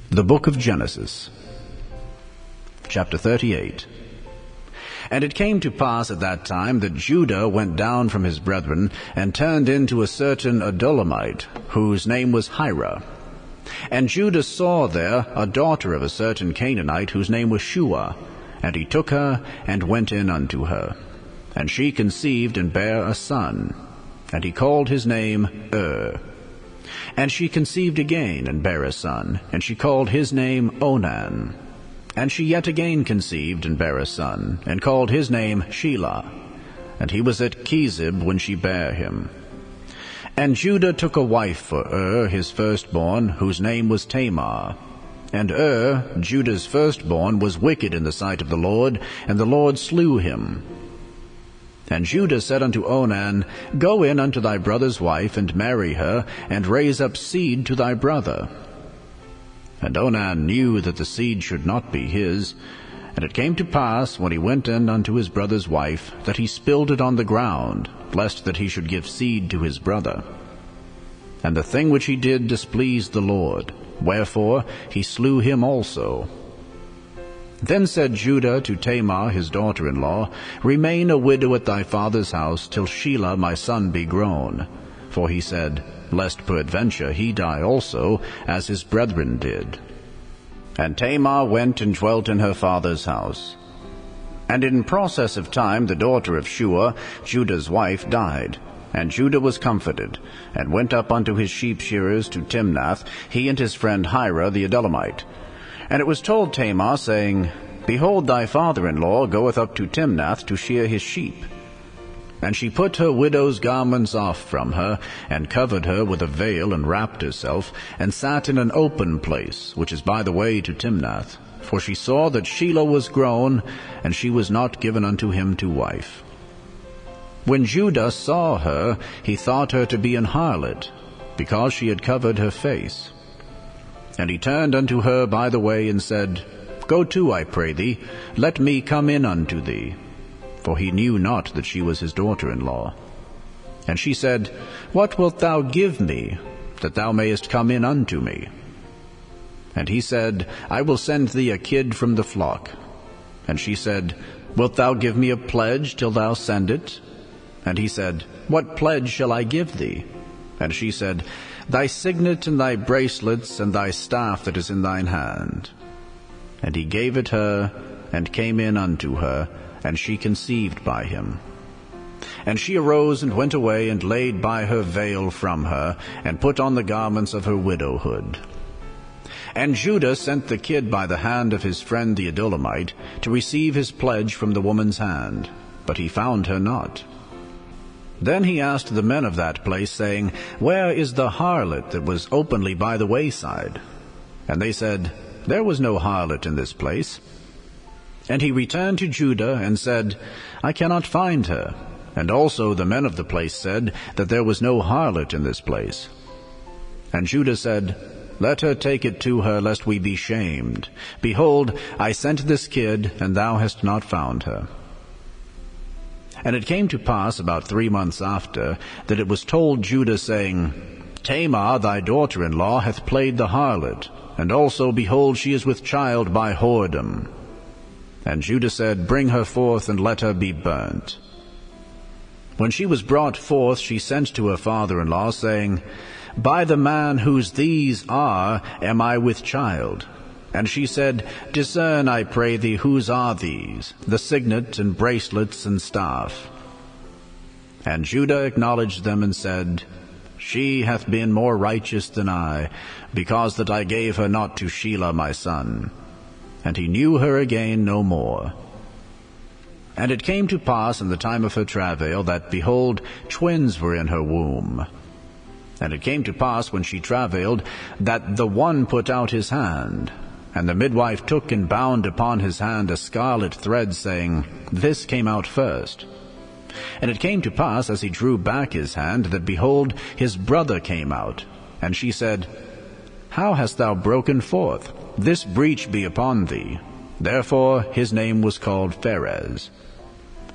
The book of Genesis, chapter 38. And it came to pass at that time that Judah went down from his brethren, and turned into a certain Adullamite, whose name was Hirah. And Judah saw there a daughter of a certain Canaanite, whose name was Shuah. And he took her, and went in unto her. And she conceived, and bare a son. And he called his name And she conceived again, and bare a son, and she called his name Onan. And she yet again conceived, and bare a son, and called his name Shelah. And he was at Chezib when she bare him. And Judah took a wife for his firstborn, whose name was Tamar. And Judah's firstborn, was wicked in the sight of the Lord, and the Lord slew him. And Judah said unto Onan, Go in unto thy brother's wife, and marry her, and raise up seed to thy brother. And Onan knew that the seed should not be his. And it came to pass, when he went in unto his brother's wife, that he spilled it on the ground, lest that he should give seed to his brother. And the thing which he did displeased the Lord, wherefore he slew him also. Then said Judah to Tamar his daughter-in-law, Remain a widow at thy father's house, till Shelah my son be grown. For he said, Lest peradventure he die also, as his brethren did. And Tamar went and dwelt in her father's house. And in process of time the daughter of Shuah, Judah's wife, died. And Judah was comforted, and went up unto his sheep shearers to Timnath, he and his friend Hirah the Adullamite. And it was told Tamar, saying, Behold, thy father-in-law goeth up to Timnath to shear his sheep. And she put her widow's garments off from her, and covered her with a veil, and wrapped herself, and sat in an open place, which is by the way to Timnath. For she saw that Shelah was grown, and she was not given unto him to wife. When Judah saw her, he thought her to be an harlot, because she had covered her face. And he turned unto her by the way, and said, Go to, I pray thee, let me come in unto thee. For he knew not that she was his daughter-in-law. And she said, What wilt thou give me, that thou mayest come in unto me? And he said, I will send thee a kid from the flock. And she said, Wilt thou give me a pledge till thou send it? And he said, What pledge shall I give thee? And she said, Thy signet and thy bracelets and thy staff that is in thine hand. And he gave it her, and came in unto her, and she conceived by him. And she arose and went away, and laid by her veil from her, and put on the garments of her widowhood. And Judah sent the kid by the hand of his friend the Adullamite, to receive his pledge from the woman's hand, but he found her not. Then he asked the men of that place, saying, Where is the harlot that was openly by the wayside? And they said, There was no harlot in this place. And he returned to Judah, and said, I cannot find her. And also the men of the place said, that there was no harlot in this place. And Judah said, Let her take it to her, lest we be shamed. Behold, I sent this kid, and thou hast not found her. And it came to pass about 3 months after, that it was told Judah, saying, Tamar thy daughter-in-law hath played the harlot, and also, behold, she is with child by whoredom. And Judah said, Bring her forth, and let her be burnt. When she was brought forth, she sent to her father-in-law, saying, By the man whose these are am I with child. And she said, Discern, I pray thee, whose are these, the signet and bracelets and staff? And Judah acknowledged them, and said, She hath been more righteous than I, because that I gave her not to Shelah my son. And he knew her again no more. And it came to pass in the time of her travail, that, behold, twins were in her womb. And it came to pass, when she travailed, that the one put out his hand. And the midwife took and bound upon his hand a scarlet thread, saying, This came out first. And it came to pass, as he drew back his hand, that, behold, his brother came out. And she said, How hast thou broken forth? This breach be upon thee. Therefore his name was called Pharez.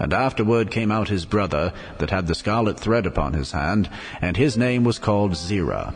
And afterward came out his brother, that had the scarlet thread upon his hand, and his name was called Zerah.